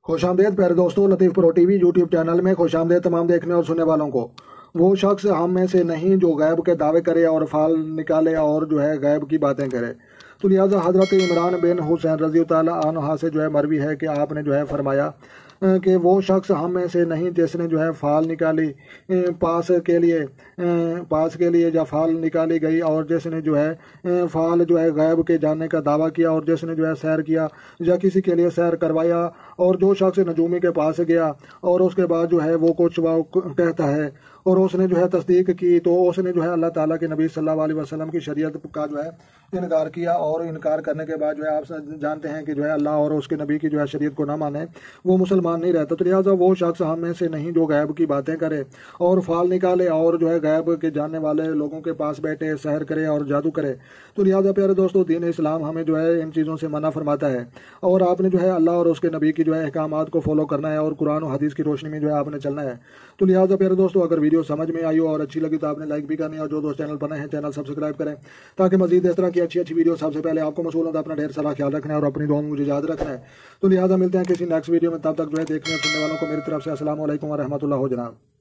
خوش آمدید پیارے دوستوں، لطیف پرو ٹی وی یوٹیوب چینل میں خوش آمدید تمام دیکھنے اور سننے والوں کو۔ وہ شخص ہم میں سے نہیں جو غیب کے دعوے کرے اور فال نکالے اور غیب کی باتیں کرے۔ تو لہٰذا حضرت عمران بن حسین رضی اللہ عنہ سے مروی ہے کہ آپ نے فرمایا کہ وہ شخص ہم میں سے نہیں جس نے فال نکالی پاس کے لیے یا فال نکالی گئی، اور جس نے فال غیب کے جاننے کا دعویٰ کیا، اور جس نے سیر کیا یا کسی کے لیے سیر کروایا، اور جو شخص نجومی کے پاس گیا اور اس کے بعد وہ کچھ کہتا ہے اور اس نے تصدیق کی، تو اس نے اللہ تعالیٰ کے نبی صلی اللہ علیہ وسلم کی شریعت کا انکار کیا، اور انکار کرنے کے بعد آپ جانتے ہیں کہ اللہ اور اس کے نبی کی شریعت کو نہ مانے، وہ مسلمان نہیں رہتا۔ تو لہٰذا وہ شخص ہم میں سے نہیں جو غیب کی باتیں کرے اور فال نکالے اور غیب کے جاننے والے لوگوں کے پاس بیٹھے سحر کرے اور جادو کرے۔ تو لہٰذا پیارے دوستو، دین اسلام ہمیں ان چیزوں سے منع فرماتا ہے، اور آپ نے اللہ اور اس کے نبی کی احکامات کو فالو کرنا ہے، اور قرآن و حدیث کی روشنی میں آپ نے چلنا ہے۔ تو لہٰذا پیارے دوستو، اگر ویڈیو سمجھ میں آئی ہو اور اچھی لگی تو آپ نے لائک بھی کرنی ہے، اور جو دوست چینل پر نئے ہیں چینل سبسکرائب کریں تاکہ مزید اس طرح کی اچھی ویڈیو سب سے پہلے آپ کو موصول ہوں۔ تو اپنا ڈھیر سارا خیال رکھنا ہے اور اپنی دعاؤں میں مجھے یاد رکھنا ہے۔ تو لہٰذا ملتے ہیں کسی نیکسٹ ویڈیو میں، تب تک دیکھنے اور سننے والوں کو میری طرف سے السلام علیکم ورحمۃ اللہ جناب۔